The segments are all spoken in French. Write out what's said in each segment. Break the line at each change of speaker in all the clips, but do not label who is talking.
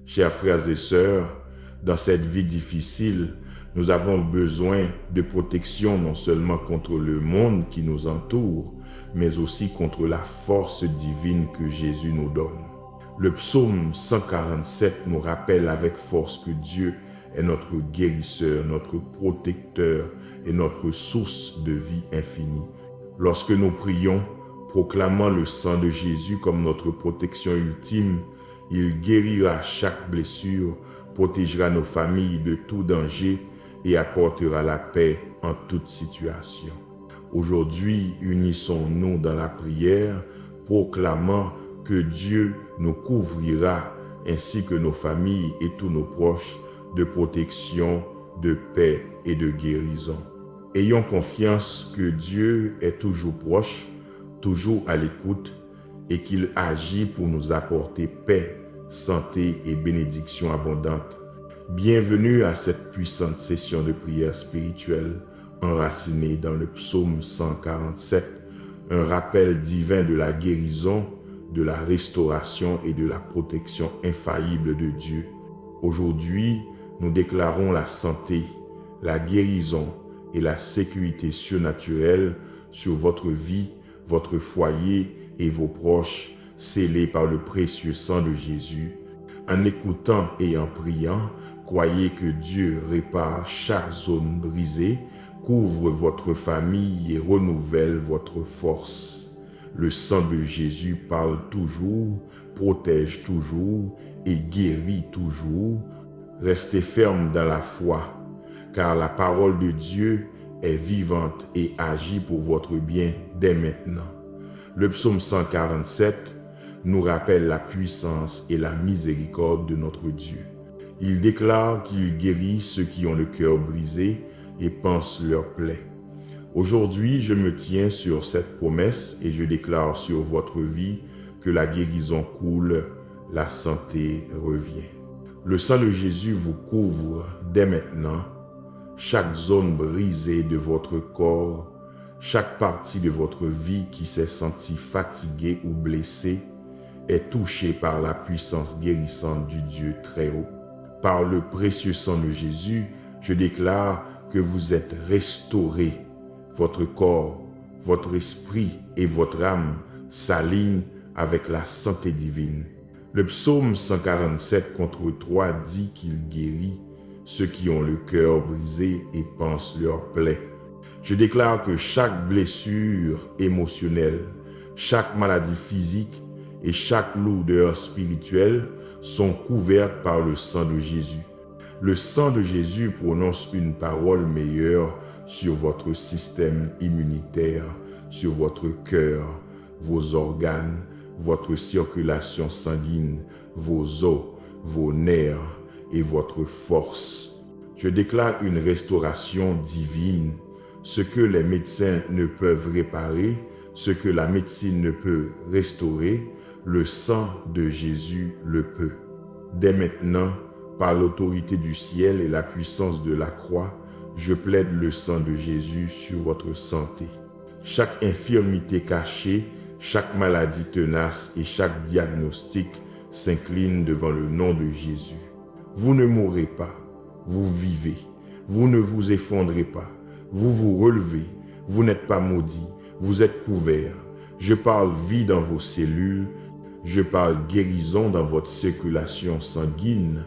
Chers frères et sœurs, dans cette vie difficile, nous avons besoin de protection non seulement contre le monde qui nous entoure, mais aussi contre la force divine que Jésus nous donne. Le psaume 147 nous rappelle avec force que Dieu est notre guérisseur, notre protecteur et notre source de vie infinie. Lorsque nous prions, proclamant le sang de Jésus comme notre protection ultime, il guérira chaque blessure, protégera nos familles de tout danger et apportera la paix en toute situation. Aujourd'hui, unissons-nous dans la prière, proclamant que Dieu nous couvrira, ainsi que nos familles et tous nos proches, de protection, de paix et de guérison. Ayons confiance que Dieu est toujours proche, toujours à l'écoute, et qu'il agit pour nous apporter paix, santé et bénédiction abondante. Bienvenue à cette puissante session de prière spirituelle enracinée dans le psaume 147, un rappel divin de la guérison, de la restauration et de la protection infaillible de Dieu. Aujourd'hui, nous déclarons la santé, la guérison et la sécurité surnaturelle sur votre vie, votre foyer et vos proches, scellés par le précieux sang de Jésus. En écoutant et en priant, croyez que Dieu répare chaque zone brisée, couvre votre famille et renouvelle votre force. Le sang de Jésus parle toujours, protège toujours et guérit toujours. Restez ferme dans la foi, car la parole de Dieu est vivante et agit pour votre bien dès maintenant. Le psaume 147 nous rappelle la puissance et la miséricorde de notre Dieu. Il déclare qu'il guérit ceux qui ont le cœur brisé et pansent leurs plaies. Aujourd'hui, je me tiens sur cette promesse et je déclare sur votre vie que la guérison coule, la santé revient. Le sang de Jésus vous couvre dès maintenant. Chaque zone brisée de votre corps, chaque partie de votre vie qui s'est sentie fatiguée ou blessée est touchée par la puissance guérissante du Dieu très haut. Par le précieux sang de Jésus, je déclare que vous êtes restaurés. Votre corps, votre esprit et votre âme s'alignent avec la santé divine. Le psaume 147 contre 3 dit qu'il guérit ceux qui ont le cœur brisé et pansent leurs plaies. Je déclare que chaque blessure émotionnelle, chaque maladie physique et chaque lourdeur spirituelle sont couvertes par le sang de Jésus. Le sang de Jésus prononce une parole meilleure sur votre système immunitaire, sur votre cœur, vos organes, votre circulation sanguine, vos os, vos nerfs et votre force. Je déclare une restauration divine, ce que les médecins ne peuvent réparer, ce que la médecine ne peut restaurer, le sang de Jésus le peut. Dès maintenant, par l'autorité du ciel et la puissance de la croix, je plaide le sang de Jésus sur votre santé. Chaque infirmité cachée, chaque maladie tenace et chaque diagnostic s'incline devant le nom de Jésus. Vous ne mourrez pas, vous vivez. Vous ne vous effondrez pas, vous vous relevez. Vous n'êtes pas maudit, vous êtes couverts. Je parle vie dans vos cellules. Je parle guérison dans votre circulation sanguine.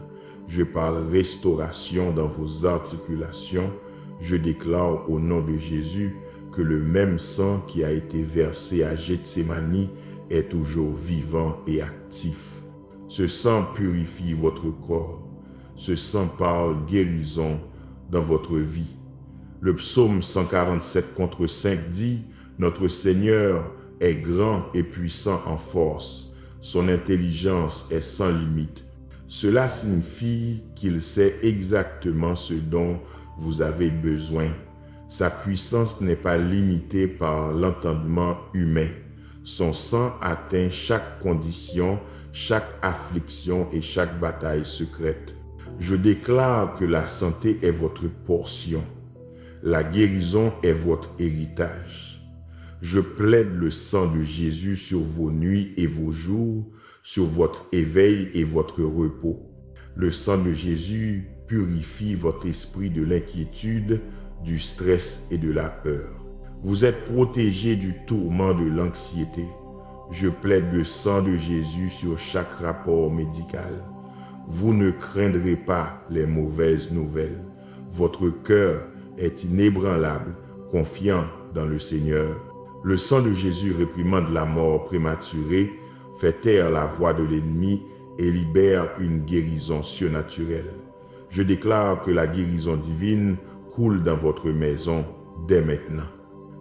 Je parle restauration dans vos articulations. Je déclare au nom de Jésus que le même sang qui a été versé à Gethsémani est toujours vivant et actif. Ce sang purifie votre corps. Ce sang parle guérison dans votre vie. Le psaume 147 contre 5 dit « Notre Seigneur est grand et puissant en force. Son intelligence est sans limite. » Cela signifie qu'il sait exactement ce dont vous avez besoin. Sa puissance n'est pas limitée par l'entendement humain. Son sang atteint chaque condition, chaque affliction et chaque bataille secrète. Je déclare que la santé est votre portion. La guérison est votre héritage. Je plaide le sang de Jésus sur vos nuits et vos jours, sur votre éveil et votre repos. Le sang de Jésus purifie votre esprit de l'inquiétude, du stress et de la peur. Vous êtes protégé du tourment de l'anxiété. Je plaide le sang de Jésus sur chaque rapport médical. Vous ne craindrez pas les mauvaises nouvelles. Votre cœur est inébranlable, confiant dans le Seigneur. Le sang de Jésus réprimande la mort prématurée, fait taire la voix de l'ennemi et libère une guérison surnaturelle. Je déclare que la guérison divine coule dans votre maison dès maintenant.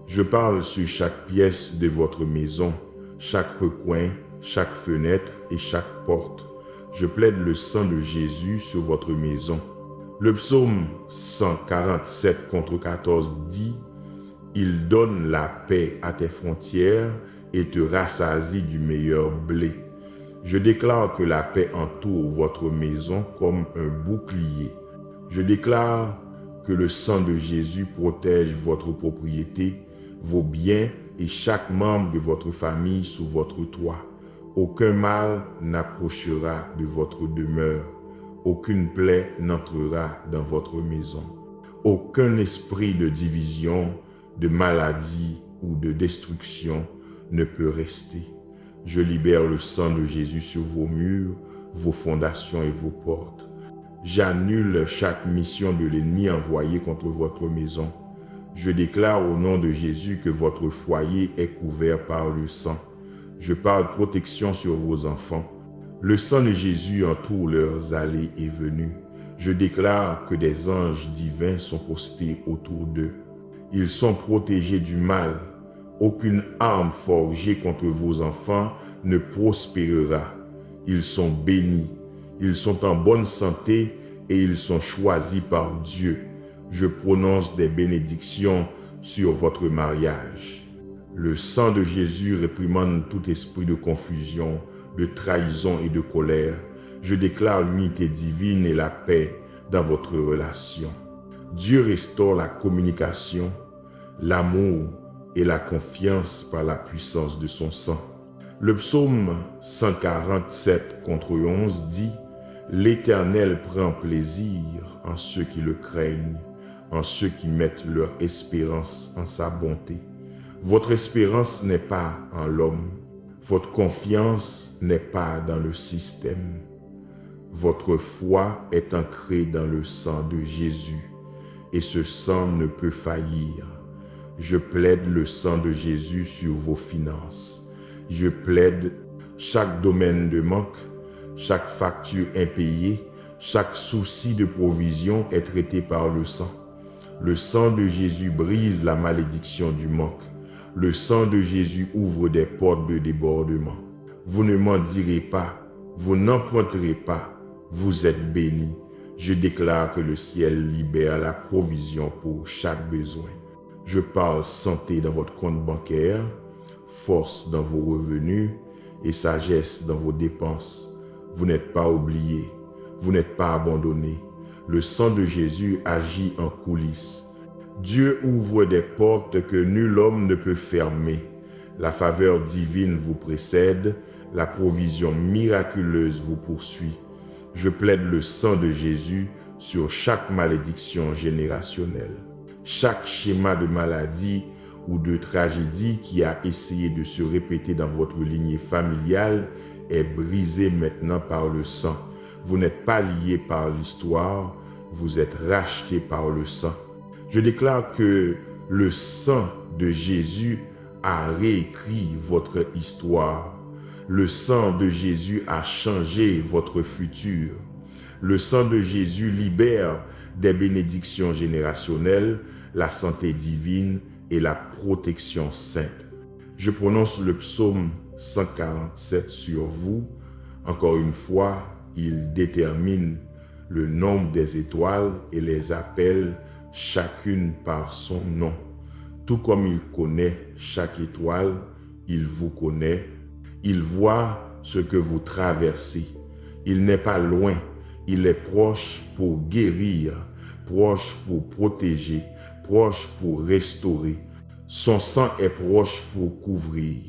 Je parle sur chaque pièce de votre maison, chaque recoin, chaque fenêtre et chaque porte. Je plaide le sang de Jésus sur votre maison. Le psaume 147 contre 14 dit « Il donne la paix à tes frontières et te rassasie du meilleur blé. » Je déclare que la paix entoure votre maison comme un bouclier. Je déclare que le sang de Jésus protège votre propriété, vos biens et chaque membre de votre famille sous votre toit. Aucun mal n'approchera de votre demeure. Aucune plaie n'entrera dans votre maison. Aucun esprit de division, de maladie ou de destruction ne peut rester. Je libère le sang de Jésus sur vos murs, vos fondations et vos portes. J'annule chaque mission de l'ennemi envoyée contre votre maison. Je déclare au nom de Jésus que votre foyer est couvert par le sang. Je parle protection sur vos enfants. Le sang de Jésus entoure leurs allées et venues. Je déclare que des anges divins sont postés autour d'eux. Ils sont protégés du mal. Aucune arme forgée contre vos enfants ne prospérera. Ils sont bénis. Ils sont en bonne santé et ils sont choisis par Dieu. Je prononce des bénédictions sur votre mariage. Le sang de Jésus réprimande tout esprit de confusion, de trahison et de colère. Je déclare l'unité divine et la paix dans votre relation. Dieu restaure la communication, l'amour et la confiance par la puissance de son sang. Le psaume 147 contre 11 dit « L'Éternel prend plaisir en ceux qui le craignent, en ceux qui mettent leur espérance en sa bonté. » Votre espérance n'est pas en l'homme, votre confiance n'est pas dans le système. Votre foi est ancrée dans le sang de Jésus et ce sang ne peut faillir. Je plaide le sang de Jésus sur vos finances. Je plaide chaque domaine de manque, chaque facture impayée, chaque souci de provision est traité par le sang. Le sang de Jésus brise la malédiction du manque. Le sang de Jésus ouvre des portes de débordement. Vous ne mendirez pas, vous n'emprunterez pas, vous êtes bénis. Je déclare que le ciel libère la provision pour chaque besoin. Je parle santé dans votre compte bancaire, force dans vos revenus et sagesse dans vos dépenses. Vous n'êtes pas oubliés, vous n'êtes pas abandonnés. Le sang de Jésus agit en coulisses. Dieu ouvre des portes que nul homme ne peut fermer. La faveur divine vous précède, la provision miraculeuse vous poursuit. Je plaide le sang de Jésus sur chaque malédiction générationnelle. Chaque schéma de maladie ou de tragédie qui a essayé de se répéter dans votre lignée familiale est brisé maintenant par le sang. Vous n'êtes pas lié par l'histoire, vous êtes racheté par le sang. Je déclare que le sang de Jésus a réécrit votre histoire. Le sang de Jésus a changé votre futur. Le sang de Jésus libère des bénédictions générationnelles, la santé divine et la protection sainte. Je prononce le psaume 147 sur vous. Encore une fois, il détermine le nombre des étoiles et les appelle chacune par son nom. Tout comme il connaît chaque étoile, il vous connaît. Il voit ce que vous traversez. Il n'est pas loin. Il est proche pour guérir, proche pour protéger, proche pour restaurer. Son sang est proche pour couvrir.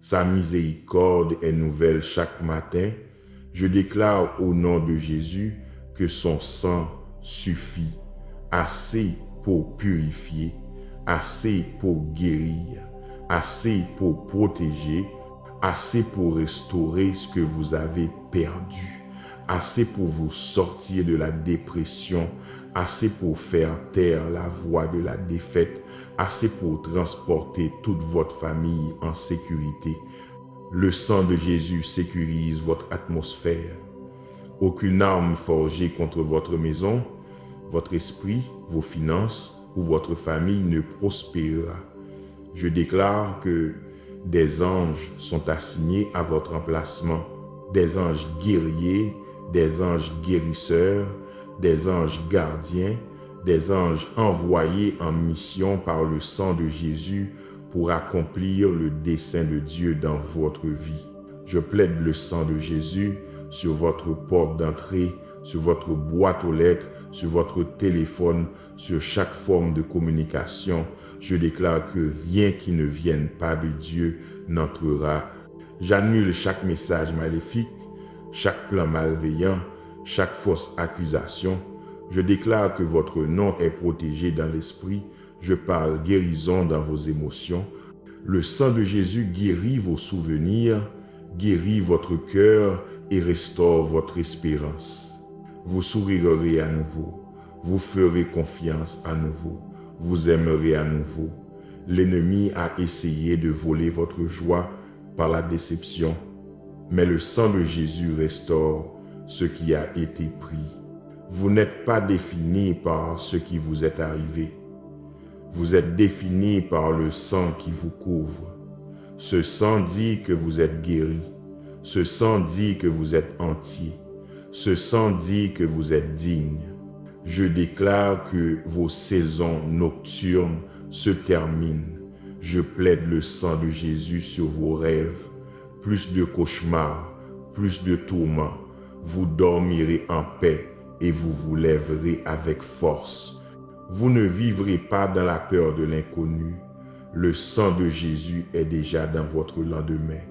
Sa miséricorde est nouvelle chaque matin. Je déclare au nom de Jésus que son sang suffit, assez pour purifier, assez pour guérir, assez pour protéger, assez pour restaurer ce que vous avez perdu, assez pour vous sortir de la dépression, assez pour faire taire la voix de la défaite, assez pour transporter toute votre famille en sécurité. Le sang de Jésus sécurise votre atmosphère. Aucune arme forgée contre votre maison, votre esprit, vos finances ou votre famille ne prospérera. Je déclare que des anges sont assignés à votre emplacement, des anges guerriers, des anges guérisseurs, des anges gardiens, des anges envoyés en mission par le sang de Jésus pour accomplir le dessein de Dieu dans votre vie. Je plaide le sang de Jésus sur votre porte d'entrée, sur votre boîte aux lettres, sur votre téléphone, sur chaque forme de communication. Je déclare que rien qui ne vienne pas de Dieu n'entrera. J'annule chaque message maléfique, chaque plan malveillant, chaque fausse accusation. Je déclare que votre nom est protégé dans l'esprit. Je parle guérison dans vos émotions. Le sang de Jésus guérit vos souvenirs, guérit votre cœur et restaure votre espérance. Vous sourirez à nouveau, vous ferez confiance à nouveau, vous aimerez à nouveau. L'ennemi a essayé de voler votre joie par la déception, mais le sang de Jésus restaure ce qui a été pris. Vous n'êtes pas défini par ce qui vous est arrivé. Vous êtes défini par le sang qui vous couvre. Ce sang dit que vous êtes guéri. Ce sang dit que vous êtes entier. Ce sang dit que vous êtes digne. Je déclare que vos saisons nocturnes se terminent. Je plaide le sang de Jésus sur vos rêves. Plus de cauchemars, plus de tourments. Vous dormirez en paix et vous vous lèverez avec force. Vous ne vivrez pas dans la peur de l'inconnu. Le sang de Jésus est déjà dans votre lendemain.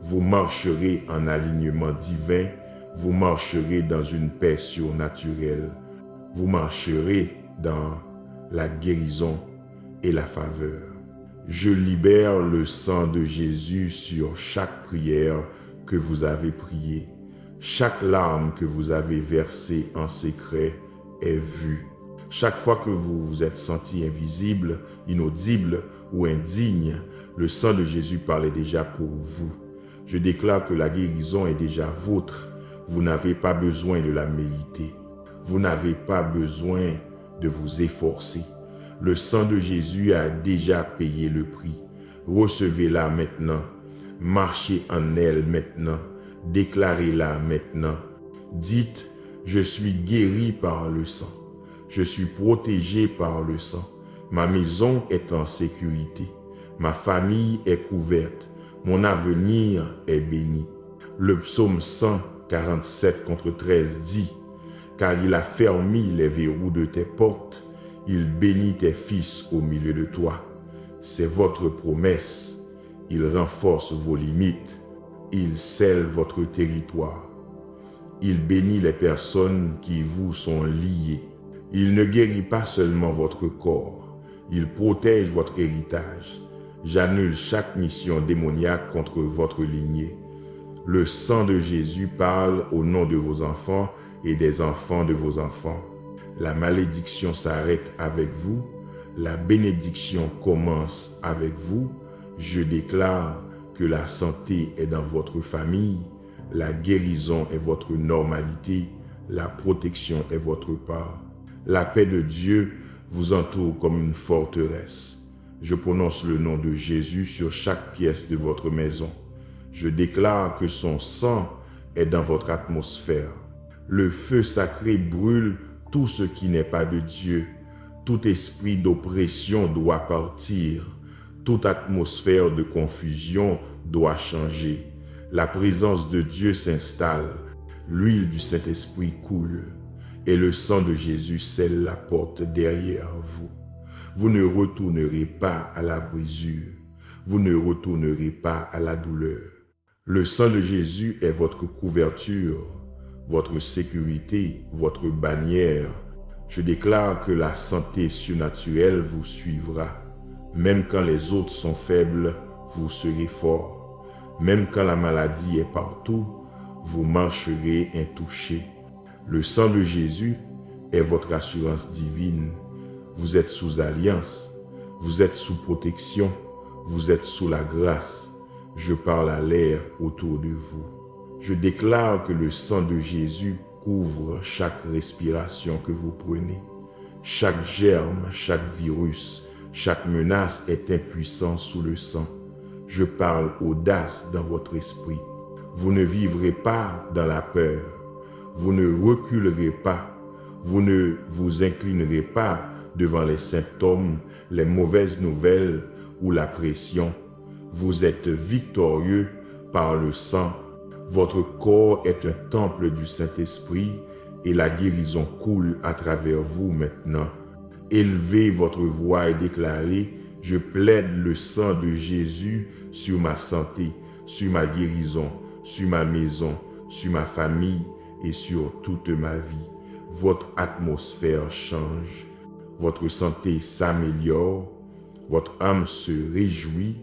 Vous marcherez en alignement divin. Vous marcherez dans une paix surnaturelle. Vous marcherez dans la guérison et la faveur. Je libère le sang de Jésus sur chaque prière que vous avez priée. Chaque larme que vous avez versée en secret est vue. Chaque fois que vous vous êtes senti invisible, inaudible ou indigne, le sang de Jésus parlait déjà pour vous. Je déclare que la guérison est déjà vôtre. Vous n'avez pas besoin de la mériter. Vous n'avez pas besoin de vous efforcer. Le sang de Jésus a déjà payé le prix. Recevez-la maintenant. Marchez en elle maintenant. Déclarez-la maintenant. Dites, je suis guéri par le sang. Je suis protégé par le sang. Ma maison est en sécurité. Ma famille est couverte. Mon avenir est béni. Le psaume 147 contre 13 dit, car il a fermé les verrous de tes portes, il bénit tes fils au milieu de toi. C'est votre promesse. Il renforce vos limites. Il scelle votre territoire. Il bénit les personnes qui vous sont liées. Il ne guérit pas seulement votre corps. Il protège votre héritage. J'annule chaque mission démoniaque contre votre lignée. Le sang de Jésus parle au nom de vos enfants et des enfants de vos enfants. La malédiction s'arrête avec vous. La bénédiction commence avec vous. Je déclare que la santé est dans votre famille. La guérison est votre normalité. La protection est votre part. La paix de Dieu vous entoure comme une forteresse. Je prononce le nom de Jésus sur chaque pièce de votre maison. Je déclare que son sang est dans votre atmosphère. Le feu sacré brûle tout ce qui n'est pas de Dieu. Tout esprit d'oppression doit partir. Toute atmosphère de confusion doit changer. La présence de Dieu s'installe. L'huile du Saint-Esprit coule. Et le sang de Jésus scelle la porte derrière vous. Vous ne retournerez pas à la brisure. Vous ne retournerez pas à la douleur. Le sang de Jésus est votre couverture, votre sécurité, votre bannière. Je déclare que la santé surnaturelle vous suivra. Même quand les autres sont faibles, vous serez forts. Même quand la maladie est partout, vous marcherez intouchés. Le sang de Jésus est votre assurance divine. Vous êtes sous alliance, vous êtes sous protection, vous êtes sous la grâce. Je parle à l'air autour de vous. Je déclare que le sang de Jésus couvre chaque respiration que vous prenez. Chaque germe, chaque virus, chaque menace est impuissant sous le sang. Je parle audace dans votre esprit. Vous ne vivrez pas dans la peur. Vous ne reculerez pas. Vous ne vous inclinerez pas devant les symptômes, les mauvaises nouvelles ou la pression. Vous êtes victorieux par le sang. Votre corps est un temple du Saint-Esprit et la guérison coule à travers vous maintenant. Élevez votre voix et déclarez: je plaide le sang de Jésus sur ma santé, sur ma guérison, sur ma maison, sur ma famille et sur toute ma vie. Votre atmosphère change, votre santé s'améliore, votre âme se réjouit.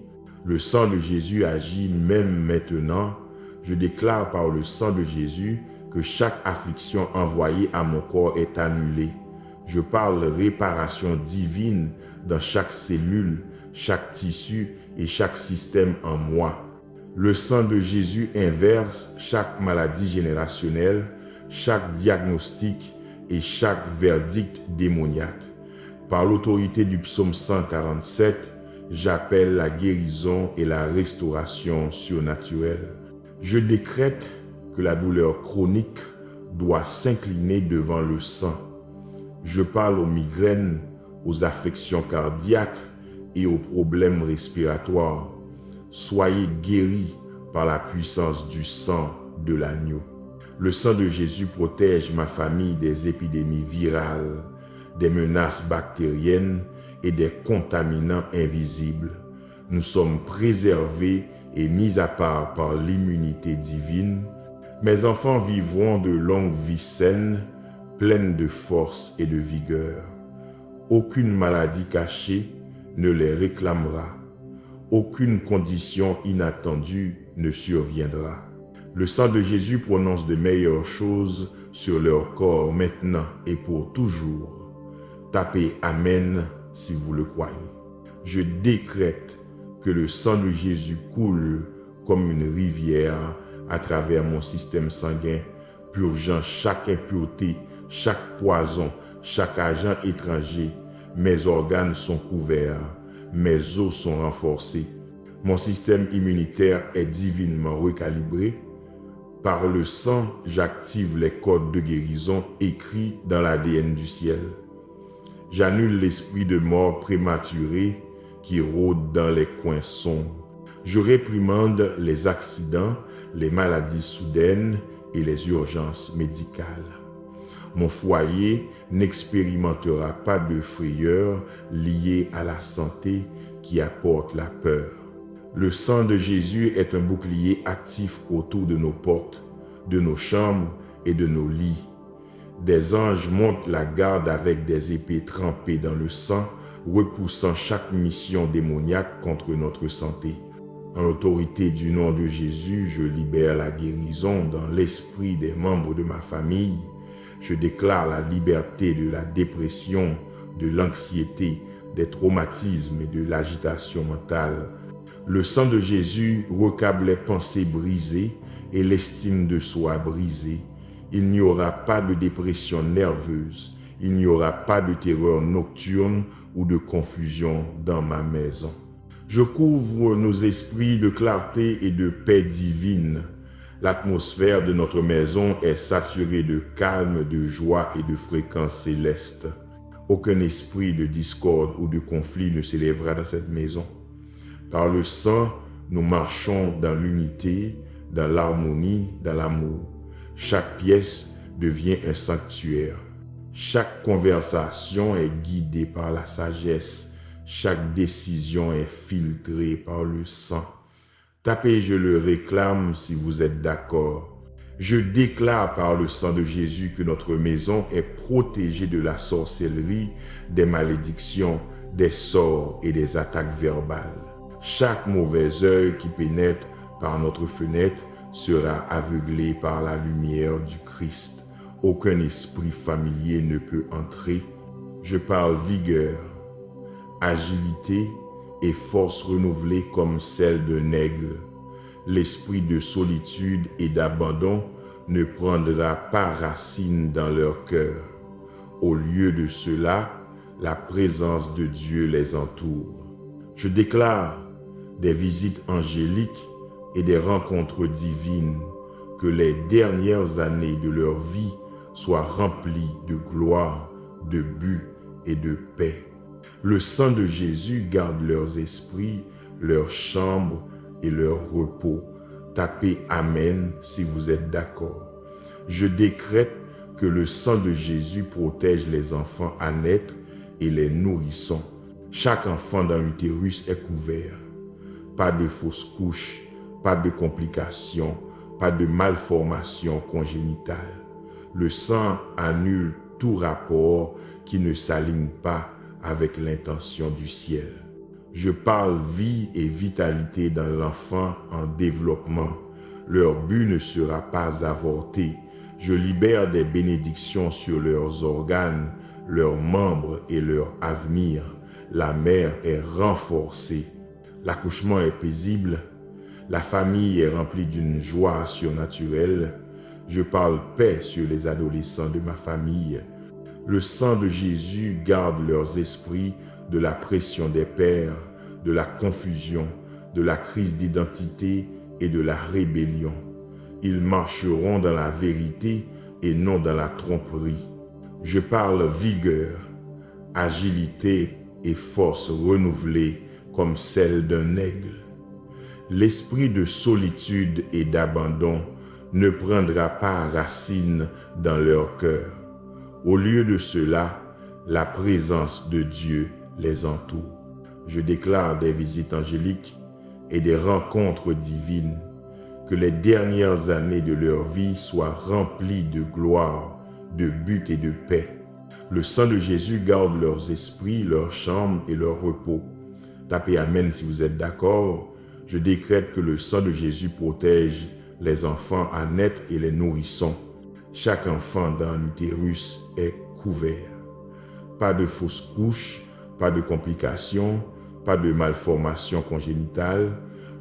Le sang de Jésus agit même maintenant. Je déclare par le sang de Jésus que chaque affliction envoyée à mon corps est annulée. Je parle réparation divine dans chaque cellule, chaque tissu et chaque système en moi. Le sang de Jésus inverse chaque maladie générationnelle, chaque diagnostic et chaque verdict démoniaque. Par l'autorité du psaume 147, j'appelle la guérison et la restauration surnaturelle. Je décrète que la douleur chronique doit s'incliner devant le sang. Je parle aux migraines, aux affections cardiaques et aux problèmes respiratoires. Soyez guéris par la puissance du sang de l'agneau. Le sang de Jésus protège ma famille des épidémies virales, des menaces bactériennes et des contaminants invisibles. Nous sommes préservés et mis à part par l'immunité divine. Mes enfants vivront de longues vies saines, pleines de force et de vigueur. Aucune maladie cachée ne les réclamera. Aucune condition inattendue ne surviendra. Le sang de Jésus prononce de meilleures choses sur leur corps maintenant et pour toujours. Tapez Amen si vous le croyez. Je décrète que le sang de Jésus coule comme une rivière à travers mon système sanguin, purgeant chaque impureté, chaque poison, chaque agent étranger. Mes organes sont couverts, mes os sont renforcés. Mon système immunitaire est divinement recalibré. Par le sang, j'active les codes de guérison écrits dans l'ADN du ciel. J'annule l'esprit de mort prématuré qui rôde dans les coins sombres. Je réprimande les accidents, les maladies soudaines et les urgences médicales. Mon foyer n'expérimentera pas de frayeur liée à la santé qui apporte la peur. Le sang de Jésus est un bouclier actif autour de nos portes, de nos chambres et de nos lits. Des anges montent la garde avec des épées trempées dans le sang, repoussant chaque mission démoniaque contre notre santé. En l'autorité du nom de Jésus, je libère la guérison dans l'esprit des membres de ma famille. Je déclare la liberté de la dépression, de l'anxiété, des traumatismes et de l'agitation mentale. Le sang de Jésus recable les pensées brisées et l'estime de soi brisée. Il n'y aura pas de dépression nerveuse, il n'y aura pas de terreur nocturne ou de confusion dans ma maison. Je couvre nos esprits de clarté et de paix divine. L'atmosphère de notre maison est saturée de calme, de joie et de fréquences célestes. Aucun esprit de discorde ou de conflit ne s'élèvera dans cette maison. Par le sang, nous marchons dans l'unité, dans l'harmonie, dans l'amour. Chaque pièce devient un sanctuaire. Chaque conversation est guidée par la sagesse. Chaque décision est filtrée par le sang. Tapez je le réclame si vous êtes d'accord. Je déclare par le sang de Jésus que notre maison est protégée de la sorcellerie, des malédictions, des sorts et des attaques verbales. Chaque mauvais œil qui pénètre par notre fenêtre sera aveuglé par la lumière du Christ. Aucun esprit familier ne peut entrer. Je parle vigueur, agilité et force renouvelée comme celle d'un aigle. L'esprit de solitude et d'abandon ne prendra pas racine dans leur cœur. Au lieu de cela, la présence de Dieu les entoure. Je déclare des visites angéliques et des rencontres divines, que les dernières années de leur vie soient remplies de gloire, de but et de paix. Le sang de Jésus garde leurs esprits, leurs chambres et leur repos. Tapez Amen si vous êtes d'accord. Je décrète que le sang de Jésus protège les enfants à naître et les nourrissons. Chaque enfant dans l'utérus est couvert. Pas de fausses couches, pas de complications, pas de malformations congénitales. Le sang annule tout rapport qui ne s'aligne pas avec l'intention du ciel. Je parle vie et vitalité dans l'enfant en développement. Leur but ne sera pas avorté. Je libère des bénédictions sur leurs organes, leurs membres et leur avenir. La mère est renforcée. L'accouchement est paisible. La famille est remplie d'une joie surnaturelle. Je parle paix sur les adolescents de ma famille. Le sang de Jésus garde leurs esprits de la pression des pères, de la confusion, de la crise d'identité et de la rébellion. Ils marcheront dans la vérité et non dans la tromperie. Je parle vigueur, agilité et force renouvelée comme celle d'un aigle. L'esprit de solitude et d'abandon ne prendra pas racine dans leur cœur. Au lieu de cela, la présence de Dieu les entoure. Je déclare des visites angéliques et des rencontres divines, que les dernières années de leur vie soient remplies de gloire, de but et de paix. Le sang de Jésus garde leurs esprits, leurs chambres et leur repos. Tapez Amen si vous êtes d'accord. Je décrète que le sang de Jésus protège les enfants à naître et les nourrissons. Chaque enfant dans l'utérus est couvert. Pas de fausses couches, pas de complications, pas de malformations congénitales.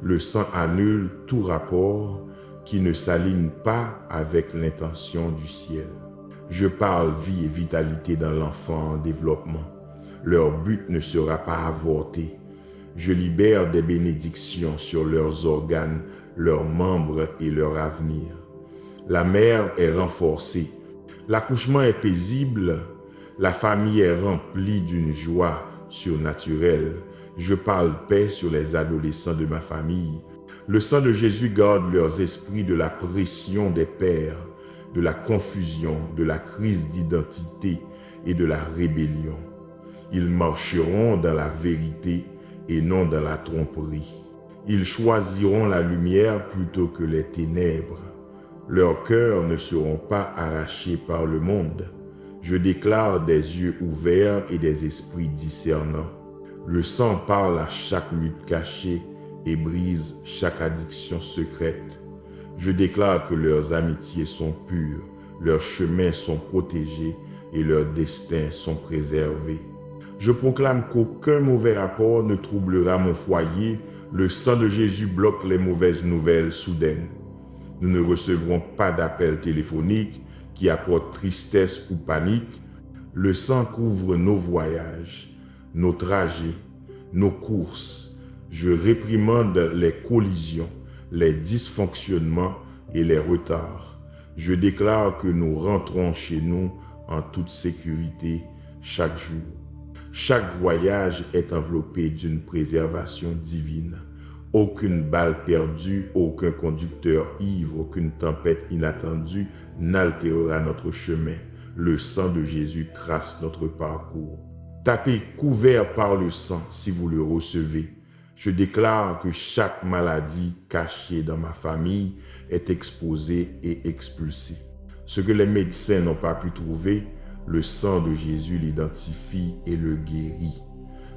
Le sang annule tout rapport qui ne s'aligne pas avec l'intention du ciel. Je parle vie et vitalité dans l'enfant en développement. Leur but ne sera pas avorté. Je libère des bénédictions sur leurs organes, leurs membres et leur avenir. La mère est renforcée. L'accouchement est paisible. La famille est remplie d'une joie surnaturelle. Je parle paix sur les adolescents de ma famille. Le sang de Jésus garde leurs esprits de la pression des pères, de la confusion, de la crise d'identité et de la rébellion. Ils marcheront dans la vérité et non dans la tromperie. Ils choisiront la lumière plutôt que les ténèbres. Leurs cœurs ne seront pas arrachés par le monde. Je déclare des yeux ouverts et des esprits discernants. Le sang parle à chaque lutte cachée et brise chaque addiction secrète. Je déclare que leurs amitiés sont pures, leurs chemins sont protégés et leurs destins sont préservés. Je proclame qu'aucun mauvais rapport ne troublera mon foyer. Le sang de Jésus bloque les mauvaises nouvelles soudaines. Nous ne recevrons pas d'appels téléphoniques qui apportent tristesse ou panique. Le sang couvre nos voyages, nos trajets, nos courses. Je réprimande les collisions, les dysfonctionnements et les retards. Je déclare que nous rentrons chez nous en toute sécurité chaque jour. Chaque voyage est enveloppé d'une préservation divine. Aucune balle perdue, aucun conducteur ivre, aucune tempête inattendue n'altérera notre chemin. Le sang de Jésus trace notre parcours. Tapez couvert par le sang si vous le recevez. Je déclare que chaque maladie cachée dans ma famille est exposée et expulsée. Ce que les médecins n'ont pas pu trouver, le sang de Jésus l'identifie et le guérit.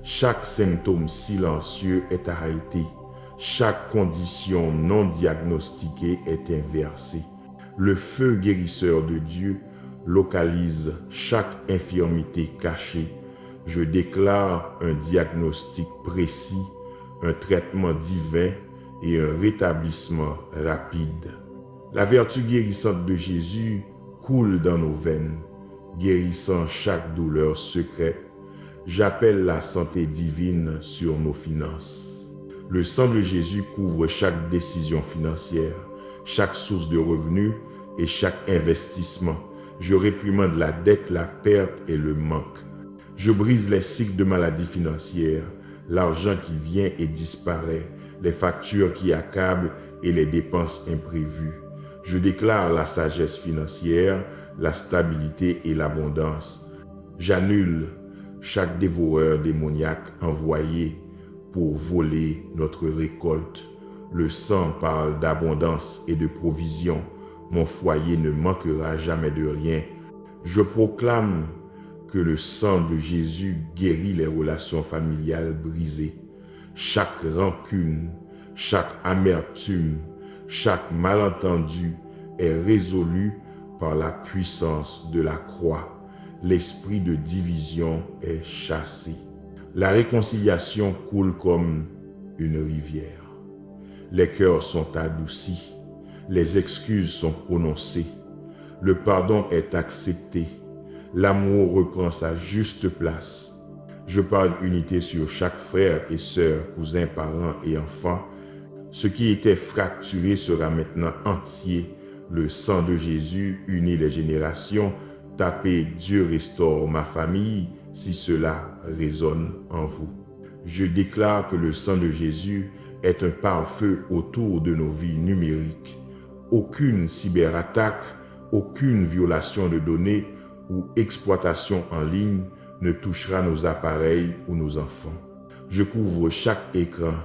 Chaque symptôme silencieux est arrêté. Chaque condition non diagnostiquée est inversée. Le feu guérisseur de Dieu localise chaque infirmité cachée. Je déclare un diagnostic précis, un traitement divin et un rétablissement rapide. La vertu guérissante de Jésus coule dans nos veines, guérissant chaque douleur secrète. J'appelle la santé divine sur nos finances. Le sang de Jésus couvre chaque décision financière, chaque source de revenus et chaque investissement. Je réprimande la dette, la perte et le manque. Je brise les cycles de maladies financières, l'argent qui vient et disparaît, les factures qui accablent et les dépenses imprévues. Je déclare la sagesse financière, la stabilité et l'abondance. J'annule chaque dévoreur démoniaque envoyé pour voler notre récolte. Le sang parle d'abondance et de provision. Mon foyer ne manquera jamais de rien. Je proclame que le sang de Jésus guérit les relations familiales brisées. Chaque rancune, chaque amertume, chaque malentendu est résolu par la puissance de la croix. L'esprit de division est chassé. La réconciliation coule comme une rivière. Les cœurs sont adoucis. Les excuses sont prononcées. Le pardon est accepté. L'amour reprend sa juste place. Je parle unité sur chaque frère et sœur, cousin, parent et enfant. Ce qui était fracturé sera maintenant entier. Le sang de Jésus unit les générations. Tapez « Dieu restaure ma famille » si cela résonne en vous. Je déclare que le sang de Jésus est un pare-feu autour de nos vies numériques. Aucune cyberattaque, aucune violation de données ou exploitation en ligne ne touchera nos appareils ou nos enfants. Je couvre chaque écran,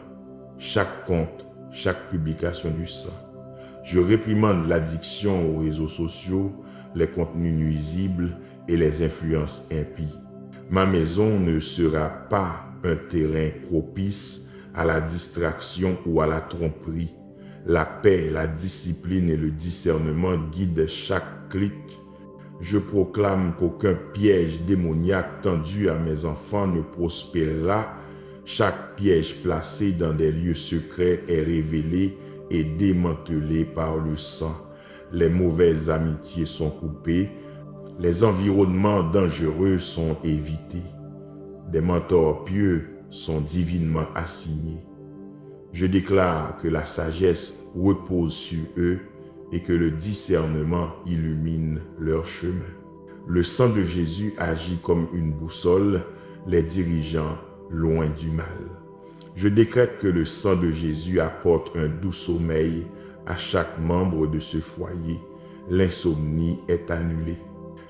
chaque compte, chaque publication du sang. Je réprimande l'addiction aux réseaux sociaux, les contenus nuisibles et les influences impies. Ma maison ne sera pas un terrain propice à la distraction ou à la tromperie. La paix, la discipline et le discernement guident chaque clic. Je proclame qu'aucun piège démoniaque tendu à mes enfants ne prospérera. Chaque piège placé dans des lieux secrets est révélé et démantelé par le sang. Les mauvaises amitiés sont coupées. Les environnements dangereux sont évités. Des mentors pieux sont divinement assignés. Je déclare que la sagesse repose sur eux et que le discernement illumine leur chemin. Le sang de Jésus agit comme une boussole, les dirigeant loin du mal. Je décrète que le sang de Jésus apporte un doux sommeil à chaque membre de ce foyer. L'insomnie est annulée.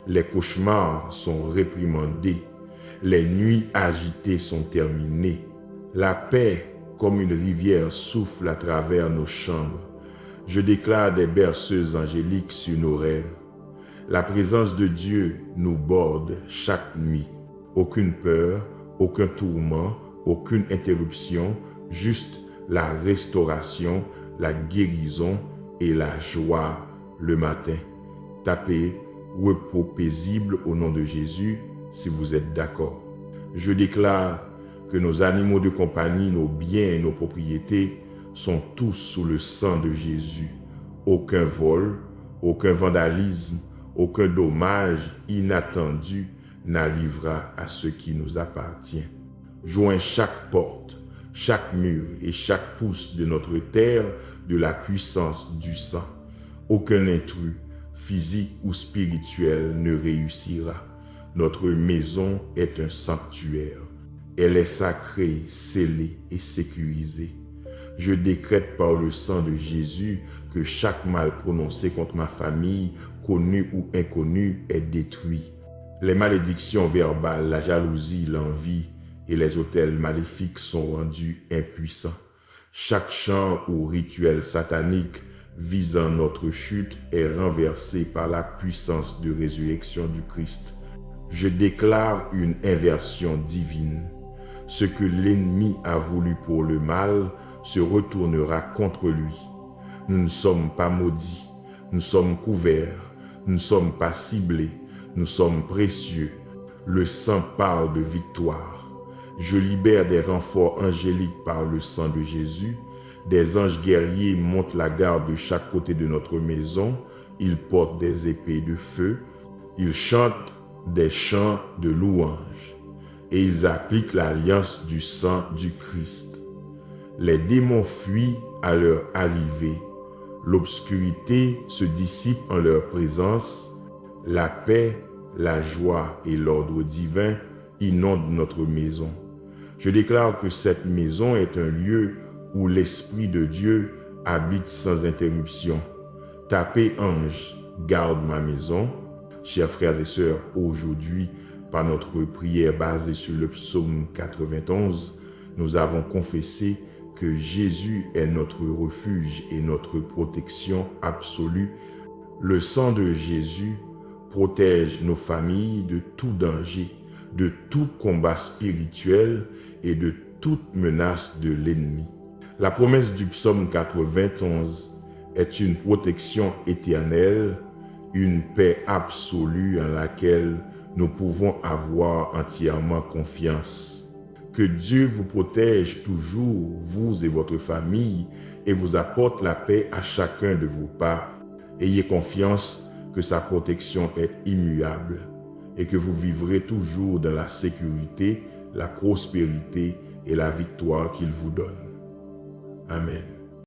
Les cauchemars sont réprimandés. Les nuits agitées sont terminées. La paix, comme une rivière, souffle à travers nos chambres. Je déclare des berceuses angéliques sur nos rêves. La présence de Dieu nous borde chaque nuit. Aucune peur, aucun tourment, aucune interruption, juste la restauration, la guérison et la joie le matin. Tapez repos paisible au nom de Jésus si vous êtes d'accord. Je déclare que nos animaux de compagnie, nos biens et nos propriétés sont tous sous le sang de Jésus. Aucun vol, aucun vandalisme, aucun dommage inattendu n'arrivera à ce qui nous appartient. Joins chaque porte, chaque mur et chaque pouce de notre terre de la puissance du sang. Aucun intrus, physique ou spirituel, ne réussira. Notre maison est un sanctuaire. Elle est sacrée, scellée et sécurisée. Je décrète par le sang de Jésus que chaque mal prononcé contre ma famille, connu ou inconnu, est détruit. Les malédictions verbales, la jalousie, l'envie et les autels maléfiques sont rendus impuissants. Chaque chant ou rituel satanique visant notre chute est renversé par la puissance de résurrection du Christ. Je déclare une inversion divine. Ce que l'ennemi a voulu pour le mal se retournera contre lui. Nous ne sommes pas maudits, nous sommes couverts, nous ne sommes pas ciblés, nous sommes précieux. Le sang parle de victoire. Je libère des renforts angéliques par le sang de Jésus. Des anges guerriers montent la garde de chaque côté de notre maison. Ils portent des épées de feu. Ils chantent des chants de louange. Et ils appliquent l'alliance du sang du Christ. Les démons fuient à leur arrivée. L'obscurité se dissipe en leur présence. La paix, la joie et l'ordre divin inondent notre maison. Je déclare que cette maison est un lieu où l'Esprit de Dieu habite sans interruption. Tapez ange, garde ma maison. Chers frères et sœurs, aujourd'hui, par notre prière basée sur le psaume 91, nous avons confessé que Jésus est notre refuge et notre protection absolue. Le sang de Jésus protège nos familles de tout danger, de tout combat spirituel et de toute menace de l'ennemi. La promesse du psaume 91 est une protection éternelle, une paix absolue en laquelle nous pouvons avoir entièrement confiance. Que Dieu vous protège toujours, vous et votre famille, et vous apporte la paix à chacun de vos pas. Ayez confiance que sa protection est immuable et que vous vivrez toujours dans la sécurité, la prospérité et la victoire qu'il vous donne. Amen.